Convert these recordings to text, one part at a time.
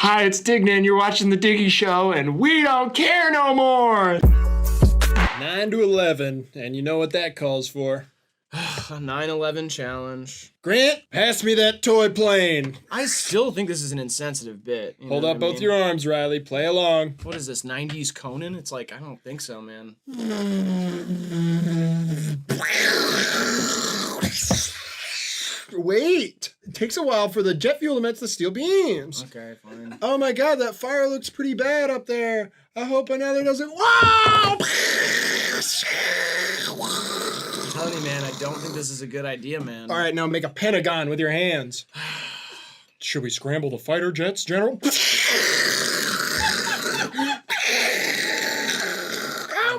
Hi, it's Dignan, and you're watching The Diggy Show, and we don't care no more! 9 to 11, and you know what that calls for. A 9/11 challenge. Grant, pass me that toy plane. I still think this is an insensitive bit. Hold up both your arms, Riley. Play along. What is this, 90s Conan? It's like, I don't think so, man. Wait! It takes a while for the jet fuel to match the steel beams. Okay, fine. Oh my god, that fire looks pretty bad up there. I hope another doesn't. Wow! I'm telling you, man, I don't think this is a good idea, man. All right, now make a pentagon with your hands. Should we scramble the fighter jets, General? Oh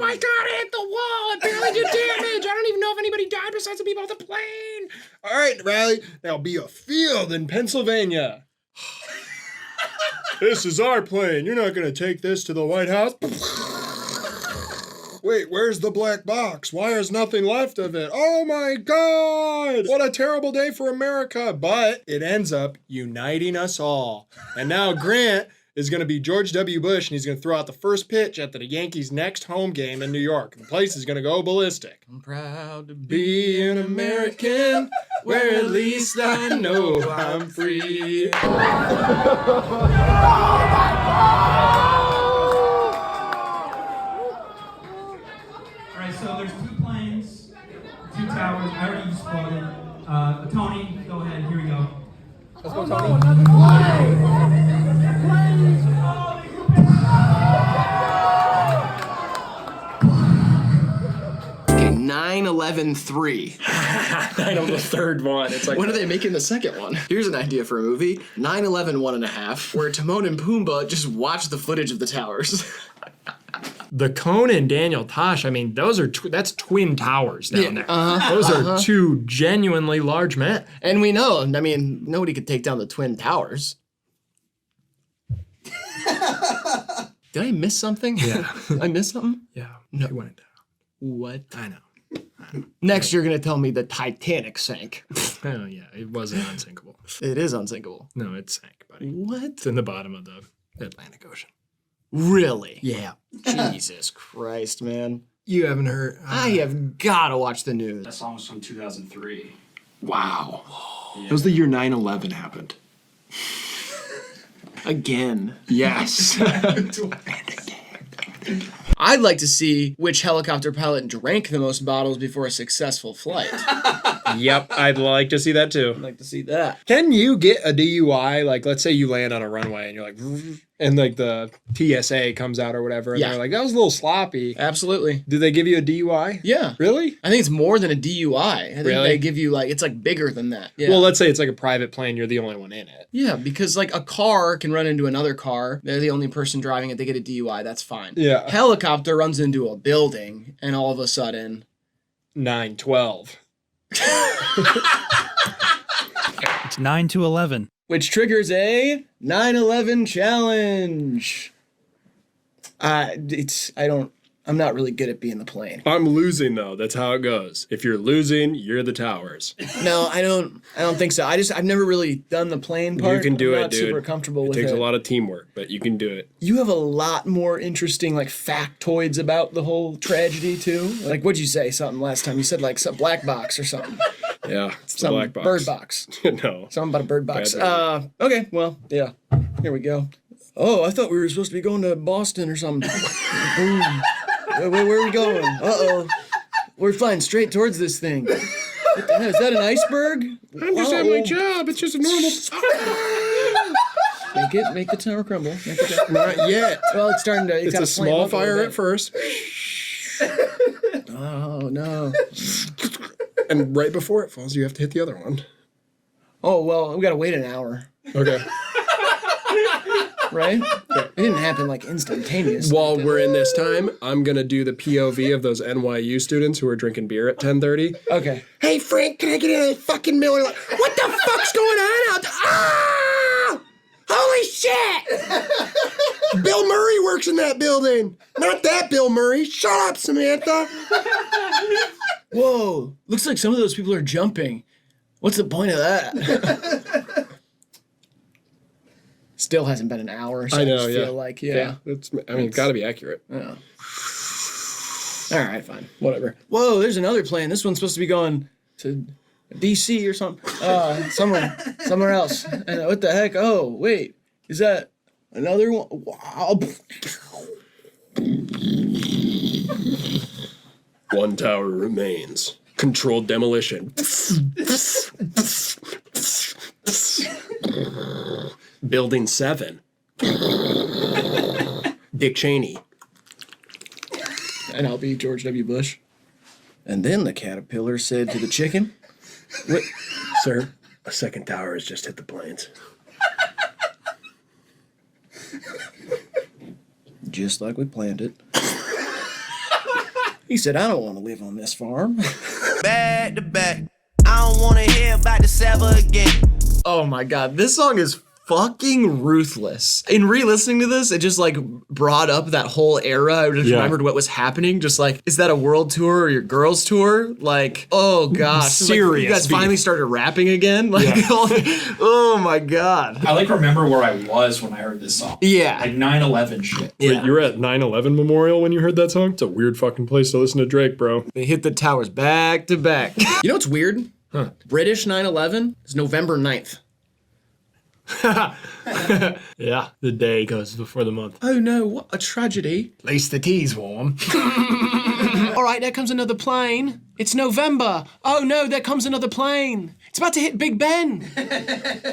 my god, it hit the wall! It barely did damage! I don't even know if anybody died besides the people on the plane! All right, Riley, there'll be a field in Pennsylvania. This is our plane. You're not going to take this to the White House. Wait, where's the black box? Why is nothing left of it? Oh my God! What a terrible day for America. But it ends up uniting us all. And now Grant is going to be George W. Bush, and he's going to throw out the first pitch at the Yankees' next home game in New York. The place is going to go ballistic. I'm proud to Be an American, where at least I know I'm free. Alright, so there's 2 planes, 2 towers. I already spotted. Tony, go ahead. Here we go. Let's go, Tony. 9/11-3. I know the third one. It's like, When are they making the second one? Here's an idea for a movie. 9/11 1.5, where Timon and Pumbaa just watch the footage of the towers. the Cone and Daniel Tosh, I mean, those are that's twin towers down there. Those are two genuinely large men. And we know, I mean, nobody could take down the Twin Towers. Did I miss something? Yeah. I missed something? Yeah, No. he went down. What? I know. Next, you're going to tell me the Titanic sank. Oh, yeah, it wasn't unsinkable. It is unsinkable. No, it sank, buddy. What? It's in the bottom of the Atlantic Ocean. Really? Yeah. Jesus Christ, man. You haven't heard? I have got to watch the news. That song was from 2003. Wow. Yeah. That was the year 9/11 happened. Again. Yes. I'd like to see which helicopter pilot drank the most bottles before a successful flight. Yep, I'd like to see that too. I'd like to see that. Can you get a DUI? Like, let's say you land on a runway and you're like, and like the TSA comes out or whatever, and Yeah. they're like, that was a little sloppy. Absolutely. Did they give you a DUI? Yeah. Really? I think it's more than a DUI. I think Really? they give you it's bigger than that. Yeah. Well, let's say it's like a private plane. You're the only one in it. Yeah, because a car can run into another car. They're the only person driving it. They get a DUI. That's fine. Yeah. Helicopter runs into a building, and all of a sudden, 9/12. It's 9 to 11. which triggers a 9/11 challenge. I'm not really good at being the plane. I'm losing though. That's how it goes. If you're losing, you're the towers. No, I don't think so. I've never really done the plane part. You can do I'm it, not dude. super comfortable with It it. takes a lot of teamwork, but you can do it. You have a lot more interesting factoids about the whole tragedy too. Like, what'd you say? Something last time you said some black box or something. Yeah, it's the Some black box. bird box. No. Something about a bird box. Bad Okay, well, yeah. Here we go. Oh, I thought we were supposed to be going to Boston or something. Where are we going? Uh-oh. We're flying straight towards this thing. What the hell, is that an iceberg? I'm just at my job. It's just a normal. Make the tower crumble. Make the tower. Not yet. Well, it's starting to. It's a small fire at first, Oh no. and right before it falls, you have to hit the other one. Oh well, we gotta wait an hour, Okay. right? It didn't happen instantaneously. While we're in this time, I'm gonna do the POV of those NYU students who are drinking beer at 10:30. Okay. Hey Frank, can I get a fucking Miller? What the fuck's going on out there? Ah! Holy shit! Bill Murray works in that building. Not that Bill Murray. Shut up, Samantha. Whoa! Looks like some of those people are jumping. What's the point of that? Still hasn't been an hour, so I know, just yeah. feel like, It's got to be accurate. Yeah. All right, fine. Whatever. Whoa, there's another plane. This one's supposed to be going to DC or something. Somewhere else. And what the heck? Oh, wait. Is that another one? Wow. One tower remains. Controlled demolition. Building 7. Dick Cheney. And I'll be George W. Bush. And then the caterpillar said to the chicken, What? Sir, a second tower has just hit the plains. just like we planned it. He said, I don't want to live on this farm. Back to back. I don't want to hear about the Saba again. Oh my God, this song is fucking ruthless. In re-listening to this, it just like brought up that whole era. I just remembered what was happening. Just like, is that a world tour or your girls tour? Like, oh gosh. Serious Like, you guys beef. finally started rapping again? Like, oh my God. I like remember where I was when I heard this song. Yeah. Like 9/11 shit. Wait, you were at 9/11 Memorial when you heard that song? It's a weird fucking place to listen to Drake, bro. They hit the towers back to back. You know what's weird? Huh. British 9/11 is November 9th. Yeah, the day goes before the month. Oh no, what a tragedy. At least the tea's warm. All right, there comes another plane. It's November. Oh no, there comes another plane. It's about to hit Big Ben.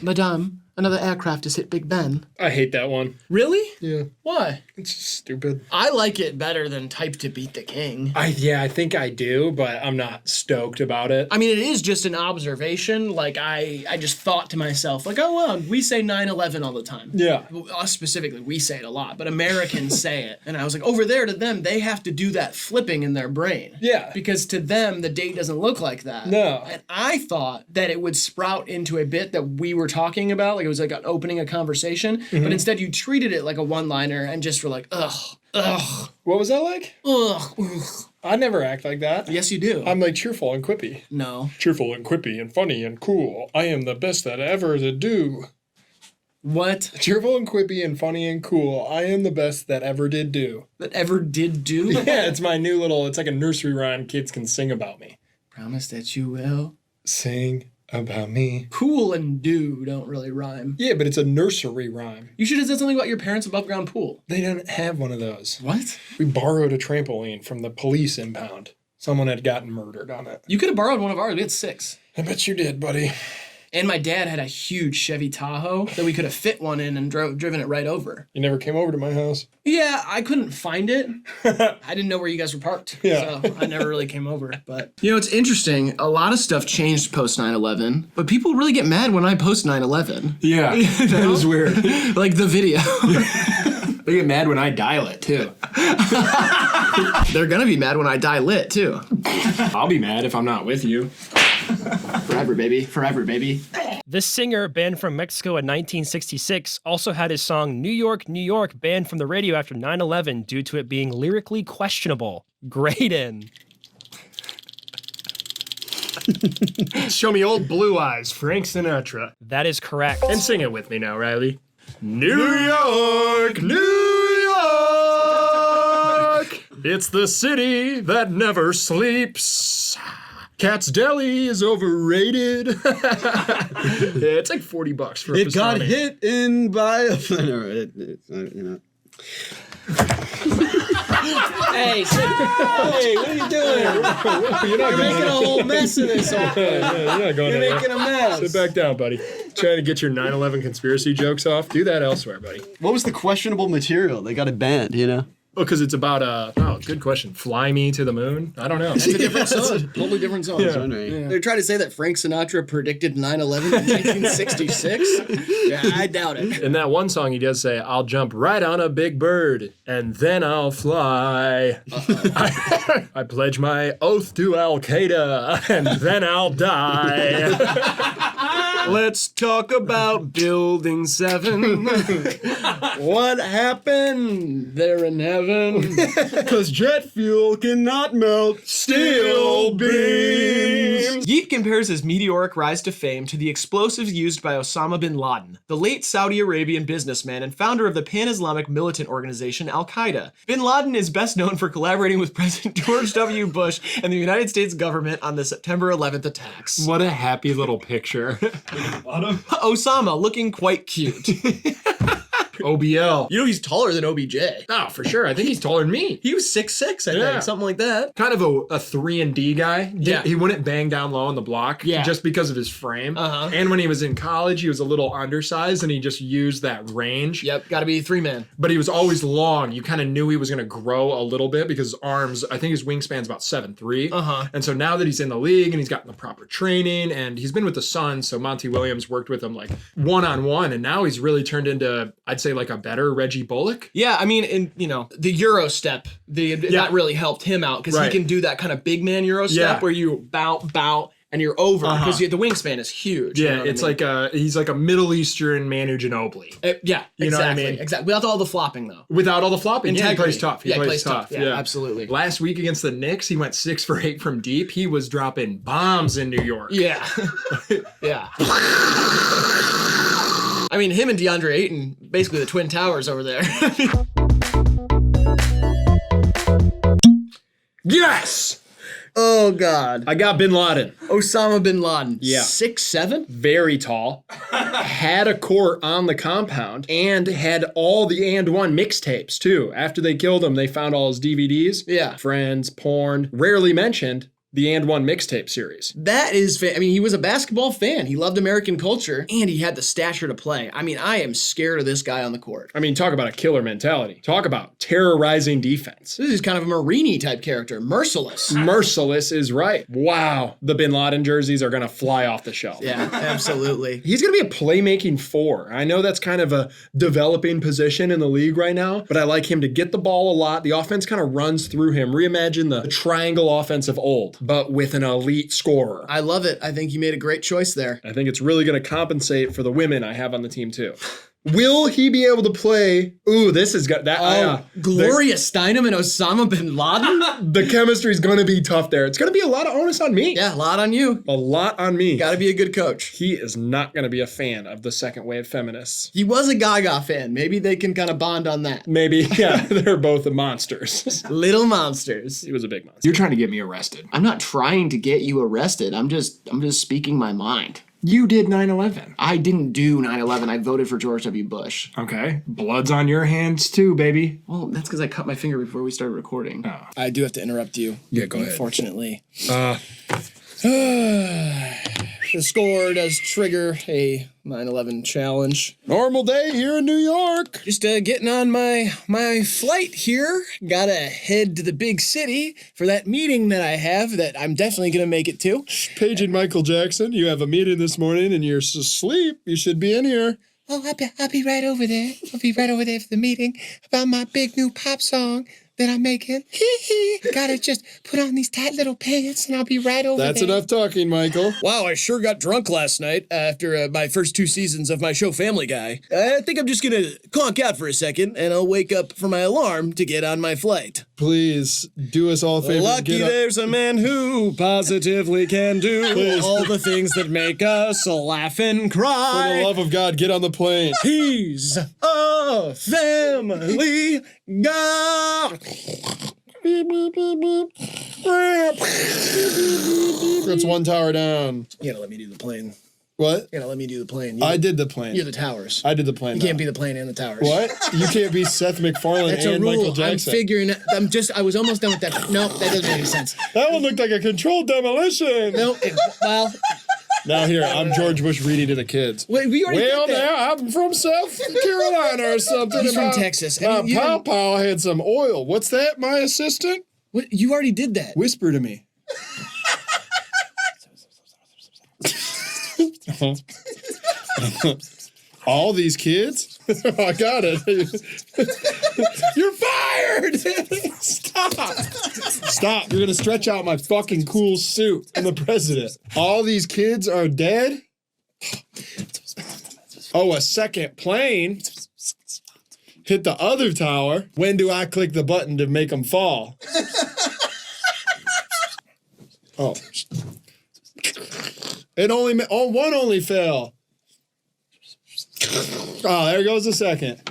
Madame, another aircraft has hit Big Ben. I hate that one. Really? Yeah. Why? It's just stupid. I like it better than Type to Beat the King. I think I do, but I'm not stoked about it. I mean, it is just an observation. Like, I just thought to myself, like, oh, well, we say 9/11 all the time. Yeah. Well, us specifically, we say it a lot, but Americans say it. And I was like, over there to them, they have to do that flipping in their brain. Yeah. Because to them, the date doesn't look like that. No. And I thought that it would sprout into a bit that we were talking about, like it was like an opening a conversation, but instead you treated it like a one-liner and just were like, ugh, ugh, What was that like? ugh, ugh. I never act like that. Yes, you do. I'm like cheerful and quippy. No. Cheerful and quippy and funny and cool. I am the best that ever to do. What? Cheerful and quippy and funny and cool. I am the best that ever did do. That ever did do? Yeah, it's my new little, it's like a nursery rhyme kids can sing about me. Promise that you will. Sing about me. Cool and do don't really rhyme. Yeah, but it's a nursery rhyme. You should have said something about your parents' above ground pool. They didn't have one of those. What? We borrowed a trampoline from the police impound. Someone had gotten murdered on it. You could have borrowed one of ours. We had 6. I bet you did, buddy. And my dad had a huge Chevy Tahoe that we could have fit one in and driven it right over. You never came over to my house. Yeah, I couldn't find it. I didn't know where you guys were parked. Yeah. So I never really came over. But you know, it's interesting. A lot of stuff changed post 9/11, but people really get mad when I post 9/11. Yeah, that is weird. Like the video. They get mad when I dial it, too. They're gonna be mad when I die lit, too. I'll be mad if I'm not with you. Forever, baby. Forever, baby. This singer, banned from Mexico in 1966, also had his song New York, New York banned from the radio after 9/11 due to it being lyrically questionable. Graydon. Show me old blue eyes, Frank Sinatra. That is correct. And sing it with me now, Riley. New York, New York. It's the city that never sleeps. Cat's Deli is overrated. Yeah, it's like $40 for a It got pastrami. hit in by a you know. Hey, what are you doing? You're making a whole mess of this. You're not going You're anywhere. making a mess. Sit back down, buddy. Trying to get your 9/11 conspiracy jokes off. Do that elsewhere, buddy. What was the questionable material? They got it banned, you know? Oh, because it's about good question. Fly Me to the Moon? I don't know. It's a different song. Totally different song. Yeah. They're trying to say that Frank Sinatra predicted 9/11 in 1966? Yeah, I doubt it. In that one song, he does say, I'll jump right on a big bird, and then I'll fly. I pledge my oath to Al-Qaeda, and then I'll die. Let's talk about Building 7. What happened there in heaven? Because jet fuel cannot melt steel beams. Yeet compares his meteoric rise to fame to the explosives used by Osama Bin Laden, the late Saudi Arabian businessman and founder of the pan-Islamic militant organization Al-Qaeda. Bin Laden is best known for collaborating with President George W. Bush and the United States government on the September 11th attacks. What a happy little picture. Osama looking quite cute. OBL. You know he's taller than OBJ. Oh, for sure. I think he's taller than me. He was 6'6", I Yeah. think, something like that. Kind of a 3-and-D guy. Yeah. He wouldn't bang down low on the block just because of his frame. Uh-huh. And when he was in college, he was a little undersized and he just used that range. Yep, gotta be 3-man. But he was always long. You kind of knew he was going to grow a little bit because his arms, I think his wingspan's about 7'3". Uh-huh. And so now that he's in the league and he's gotten the proper training and he's been with the Suns, so Monty Williams worked with him like one-on-one, and now he's really turned into, I'd say, like a better Reggie Bullock. Yeah, I mean, in the Euro step, that really helped him out because he can do that kind of big man Euro step where you bow, and you're over because the wingspan is huge. Yeah, it's like he's like a Middle Eastern Manu Ginobili. Yeah, You know what I mean? Exactly. Without all the flopping, though. Without all the flopping. Yeah, he plays tough. He plays tough. Yeah, absolutely. Last week against the Knicks, he went 6 for 8 from deep. He was dropping bombs in New York. Yeah. Yeah. I mean, him and DeAndre Ayton, basically the Twin Towers over there. Yes! Oh, God. I got Bin Laden. Osama Bin Laden. Yeah. 6'7"? Very tall. Had a court on the compound and had all the And One mixtapes, too. After they killed him, they found all his DVDs. Yeah. Friends, porn. Rarely mentioned. The And One mixtape series. That is, I mean, he was a basketball fan. He loved American culture, and he had the stature to play. I mean, I am scared of this guy on the court. I mean, talk about a killer mentality. Talk about terrorizing defense. This is kind of a Marini type character. Merciless. Merciless is right. Wow. The Bin Laden jerseys are going to fly off the shelf. Yeah, absolutely. He's going to be a playmaking 4. I know that's kind of a developing position in the league right now, but I like him to get the ball a lot. The offense kind of runs through him. Reimagine the triangle offense of old, but with an elite scorer. I love it. I think you made a great choice there. I think it's really going to compensate for the women I have on the team too. Will he be able to play? Ooh, this is good. Gloria Steinem and Osama Bin Laden? The chemistry's going to be tough there. It's going to be a lot of onus on me. Yeah, a lot on you. A lot on me. Gotta be a good coach. He is not going to be a fan of the second wave feminists. He was a Gaga fan. Maybe they can kind of bond on that. Maybe, yeah, they're both monsters. Little monsters. He was a big monster. You're trying to get me arrested. I'm not trying to get you arrested. I'm just speaking my mind. You did 9/11. I didn't do 9/11. I voted for George W. Bush. Okay. Blood's on your hands too, baby. Well, that's because I cut my finger before we started recording. Oh. I do have to interrupt you. Yeah, go ahead. Unfortunately. The score does trigger a 9/11 challenge. Normal day here in New York. Just getting on my flight here. Gotta head to the big city for that meeting that I have that I'm definitely gonna make it to. Paging Michael Jackson, you have a meeting this morning and you're asleep. You should be in here. Oh, I'll be right over there. I'll be right over there for the meeting about my big new pop song that I'm making. Gotta just put on these tight little pants and I'll be right over That's there. enough talking, Michael. Wow, I sure got drunk last night after my first 2 seasons of my show Family Guy. I think I'm just gonna conk out for a second and I'll wake up for my alarm to get on my flight. Please do us all a favor. Lucky there's a man who positively can do all the things that make us laugh and cry. For the love of God, get on the plane. He's a family guy. Beep, beep, beep, beep. That's one tower down. You gotta let me do the plane. What? You gotta let me do the plane. I did the plane. You're the towers. I did the plane. You can't be the plane and the towers. What? You can't be Seth MacFarlane That's and a rule. Michael Jackson. I'm figuring. I was almost done with that. No, that doesn't make any sense. That one looked like a controlled demolition. No, well. Now here, I'm George Bush reading to the kids. Wait, we already well, did that. now I'm from South Carolina or something. He's from Texas. My You pawpaw had some oil. What's that, my assistant? What? You already did that. Whisper to me. All these kids? I got it. You're fired! Stop! Stop. You're going to stretch out my fucking cool suit. I'm the president. All these kids are dead? Oh, a second plane hit the other tower. When do I click the button to make them fall? Oh. One only fell. Oh, there goes the second.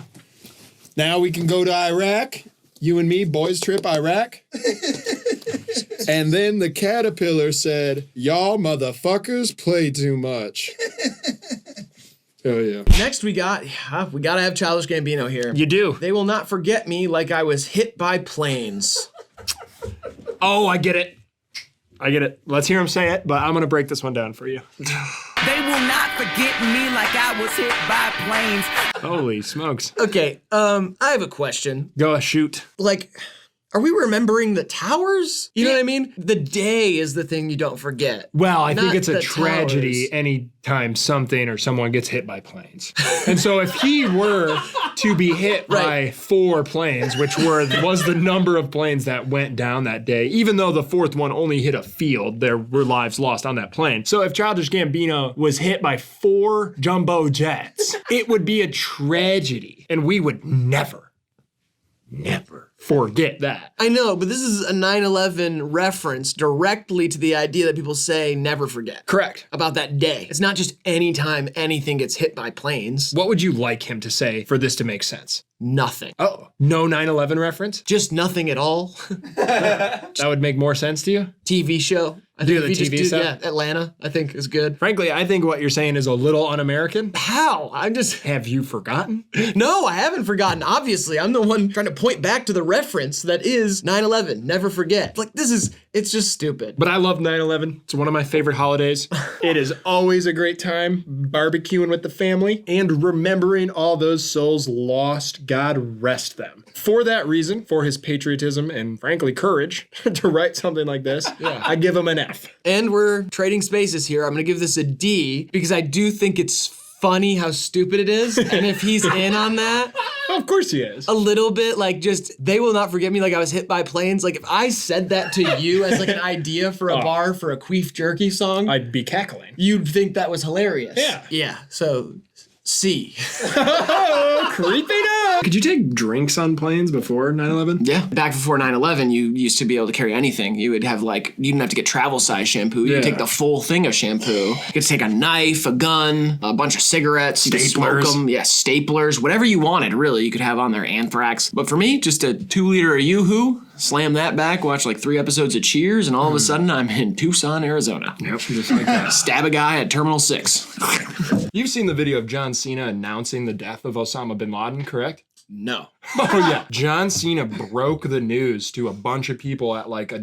Now we can go to Iraq. You and me, boys trip Iraq. And then the caterpillar said, y'all motherfuckers play too much. Oh, yeah. Next, we gotta have Childish Gambino here. You do. They will not forget me like I was hit by planes. Oh, I get it. I get it. Let's hear him say it, but I'm going to break this one down for you. They will not forget me like I was hit by planes. Holy smokes. Okay, I have a question. Go shoot. Like, are we remembering the towers? You know what I mean? The day is the thing you don't forget. Well, I think not it's a the tragedy towers. anytime something or someone gets hit by planes. And so if he were to be hit by 4 planes, which was the number of planes that went down that day, even though the 4th one only hit a field, there were lives lost on that plane. So if Childish Gambino was hit by 4 jumbo jets, it would be a tragedy. And we would never forget that. I know, but this is a 9/11 reference directly to the idea that people say never forget. Correct. About that day. It's not just any time anything gets hit by planes. What would you like him to say for this to make sense? Nothing. Oh, no 9/11 reference? Just nothing at all. That would make more sense to you? TV show. I Do think the if you TV just stuff? Yeah, Atlanta, I think is good. Frankly, I think what you're saying is a little un-American. How? Have you forgotten? No, I haven't forgotten. Obviously, I'm the one trying to point back to the reference that is 9/11. Never forget. Like, it's just stupid. But I love 9/11. It's one of my favorite holidays. It is always a great time barbecuing with the family and remembering all those souls lost. God rest them. For that reason, for his patriotism and frankly courage to write something like this, I give him an F. And we're trading spaces here. I'm gonna give this a D because I do think it's funny how stupid it is. And if he's in on that, Of course he is. a little bit, like just, they will not forget me like I was hit by planes. Like if I said that to you as like an idea for a bar for a queef jerky song, I'd be cackling. you'd think that was hilarious. Yeah. Yeah, so C. Oh, creeping up. Could you take drinks on planes before 9/11? Yeah. Back before 9/11, you used to be able to carry anything. You would have you didn't have to get travel size shampoo. You could take the full thing of shampoo. You could take a knife, a gun, a bunch of cigarettes. You could smoke them. Yeah, staplers, whatever you wanted, really. You could have on there anthrax. But for me, just a 2-liter of Yoo-Hoo, slam that back, watch like 3 episodes of Cheers, and all of a sudden I'm in Tucson, Arizona. Yep, just like that. Stab a guy at Terminal 6. You've seen the video of John Cena announcing the death of Osama Bin Laden, correct? No. Oh yeah. John Cena broke the news to a bunch of people at like a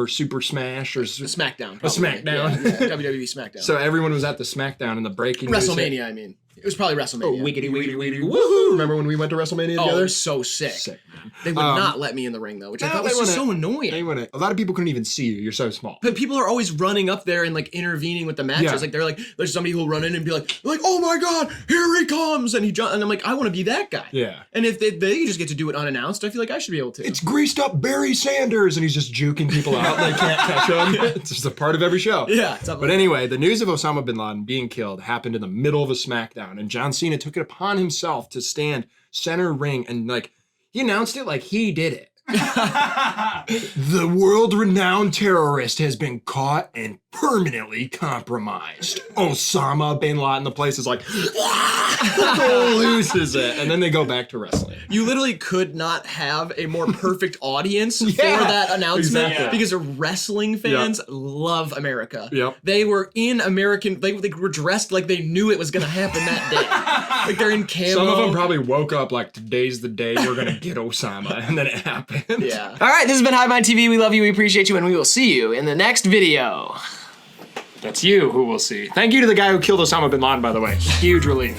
Super Smash or SmackDown. A SmackDown. Yeah, WWE SmackDown. So everyone was at the SmackDown and the breaking news. WrestleMania, I mean. It was probably WrestleMania. Woohoo! Remember when we went to WrestleMania Oh, together? it was so sick. Sick, man. They would not let me in the ring though, which I No, thought they was just so wouldn't. annoying. A lot of people couldn't even see you. You're so small. But people are always running up there and like intervening with the matches. Yeah. Like there's somebody who'll run in and be like, oh my god, here he comes, and and I'm like, I want to be that guy. Yeah. And if they just get to do it unannounced, I feel like I should be able to. It's greased up Barry Sanders, and he's just juking people out. They can't catch him. It's just a part of every show. Yeah. But anyway, the news of Osama Bin Laden being killed happened in the middle of a SmackDown, and John Cena took it upon himself to stand center ring and he announced it like he did it. The world-renowned terrorist has been caught and permanently compromised. Osama Bin Laden. The place is like loses it, and then they go back to wrestling. You literally could not have a more perfect audience for that announcement because wrestling fans love America. Yep. They were in American. They were dressed like they knew it was going to happen that day. Like they're in camo. Some of them probably woke up like today's the day we're gonna get Osama, and then it happened. Yeah. All right, this has been Hivemind TV. We love you, we appreciate you, and we will see you in the next video. That's you who we'll see. Thank you to the guy who killed Osama Bin Laden, by the way. Huge relief.